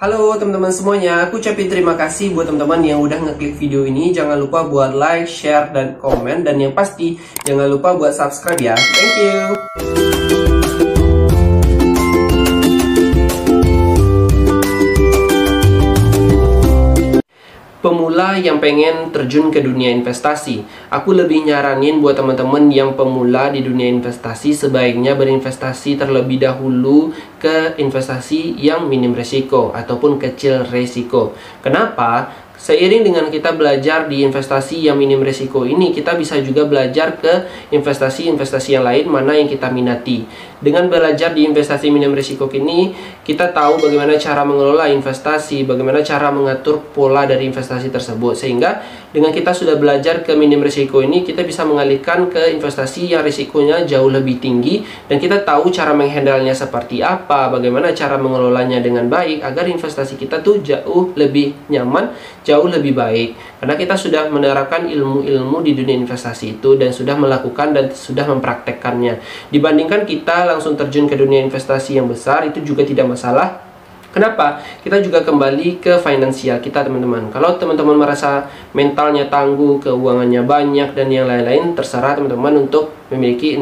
Halo teman-teman semuanya, aku ucapin terima kasih buat teman-teman yang udah ngeklik video ini. Jangan lupa buat like, share, dan komen. Dan yang pasti, jangan lupa buat subscribe ya. Thank you. Pemula yang pengen terjun ke dunia investasi, aku lebih nyaranin buat teman-teman yang pemula di dunia investasi sebaiknya berinvestasi terlebih dahulu ke investasi yang minim resiko ataupun kecil resiko. Kenapa? Seiring dengan kita belajar di investasi yang minim resiko ini, kita bisa juga belajar ke investasi-investasi yang lain mana yang kita minati. Dengan belajar di investasi minim resiko ini, kita tahu bagaimana cara mengelola investasi, bagaimana cara mengatur pola dari investasi tersebut. Sehingga dengan kita sudah belajar ke minim resiko ini, kita bisa mengalihkan ke investasi yang resikonya jauh lebih tinggi. Dan kita tahu cara menghandle-nya seperti apa, bagaimana cara mengelolanya dengan baik, agar investasi kita tuh jauh lebih nyaman, jauh lebih baik. Karena kita sudah menerapkan ilmu-ilmu di dunia investasi itu dan sudah melakukan dan sudah mempraktekkannya. Dibandingkan kita langsung terjun ke dunia investasi yang besar, itu juga tidak masalah. Kenapa? Kita juga kembali ke finansial kita, teman-teman. Kalau teman-teman merasa mentalnya tangguh, keuangannya banyak, dan yang lain-lain, terserah teman-teman untuk memiliki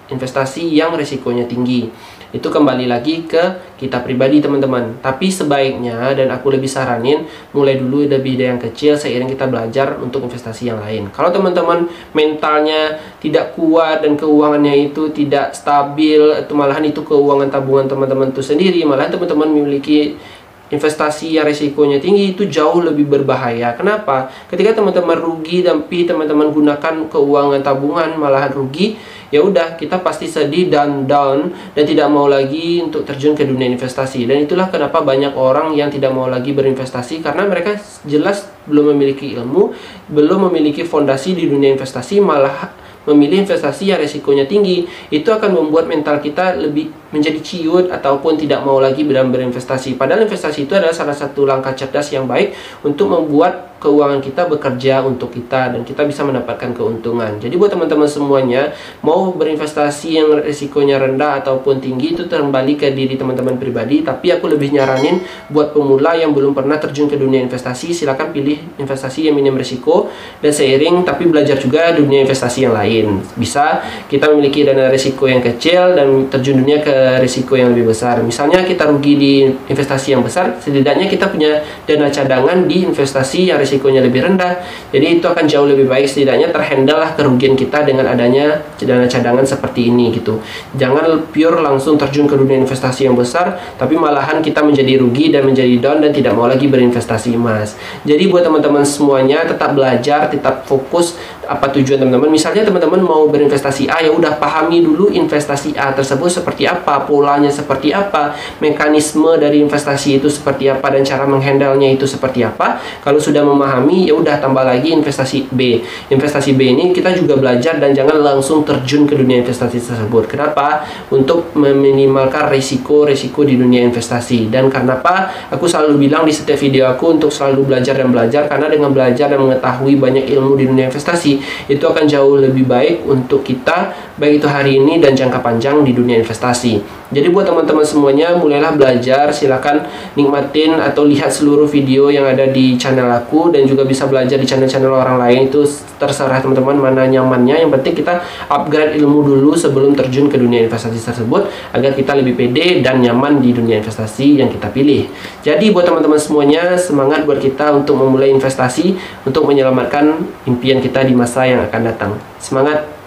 investasi yang risikonya tinggi. Itu kembali lagi ke kita pribadi, teman-teman. Tapi sebaiknya, dan aku lebih saranin, mulai dulu lebih dari yang kecil seiring kita belajar untuk investasi yang lain. Kalau teman-teman mentalnya tidak kuat dan keuangannya itu tidak stabil, atau malahan itu keuangan tabungan teman-teman itu sendiri, malahan teman-teman memiliki investasi yang resikonya tinggi, itu jauh lebih berbahaya. Kenapa? Ketika teman-teman rugi tapi teman-teman gunakan keuangan tabungan malahan rugi, ya udah, kita pasti sedih dan down dan tidak mau lagi untuk terjun ke dunia investasi. Dan itulah kenapa banyak orang yang tidak mau lagi berinvestasi, karena mereka jelas belum memiliki ilmu, belum memiliki fondasi di dunia investasi, malah memilih investasi yang resikonya tinggi. Itu akan membuat mental kita lebih menjadi ciut ataupun tidak mau lagi berinvestasi. Padahal investasi itu adalah salah satu langkah cerdas yang baik untuk membuat keuangan kita bekerja untuk kita dan kita bisa mendapatkan keuntungan. Jadi buat teman-teman semuanya, mau berinvestasi yang risikonya rendah ataupun tinggi itu kembali ke diri teman-teman pribadi. Tapi aku lebih nyaranin buat pemula yang belum pernah terjun ke dunia investasi, silakan pilih investasi yang minim risiko dan seiring tapi belajar juga dunia investasi yang lain. Bisa kita memiliki dana risiko yang kecil dan terjun dunia ke risiko yang lebih besar. Misalnya kita rugi di investasi yang besar, setidaknya kita punya dana cadangan di investasi yang risikonya lebih rendah. Jadi itu akan jauh lebih baik, setidaknya terhandle lah kerugian kita dengan adanya dana cadangan seperti ini gitu. Jangan pure langsung terjun ke dunia investasi yang besar tapi malahan kita menjadi rugi dan menjadi down dan tidak mau lagi berinvestasi emas. Jadi buat teman-teman semuanya, tetap belajar, tetap fokus apa tujuan teman-teman. Misalnya teman-teman mau berinvestasi A, ya udah pahami dulu investasi A tersebut seperti apa, polanya seperti apa, mekanisme dari investasi itu seperti apa, dan cara menghandle-nya itu seperti apa. Kalau sudah memahami, ya udah tambah lagi investasi B. Investasi B ini kita juga belajar dan jangan langsung terjun ke dunia investasi tersebut. Kenapa? Untuk meminimalkan risiko-risiko di dunia investasi. Dan kenapa aku selalu bilang di setiap video aku untuk selalu belajar dan belajar, karena dengan belajar dan mengetahui banyak ilmu di dunia investasi, itu akan jauh lebih baik untuk kita, baik itu hari ini dan jangka panjang di dunia investasi. Jadi buat teman-teman semuanya, mulailah belajar, silakan nikmatin atau lihat seluruh video yang ada di channel aku, dan juga bisa belajar di channel-channel orang lain. Itu terserah teman-teman mana nyamannya. Yang penting kita upgrade ilmu dulu sebelum terjun ke dunia investasi tersebut, agar kita lebih pede dan nyaman di dunia investasi yang kita pilih. Jadi buat teman-teman semuanya, semangat buat kita untuk memulai investasi, untuk menyelamatkan impian kita di masa yang akan datang. Semangat!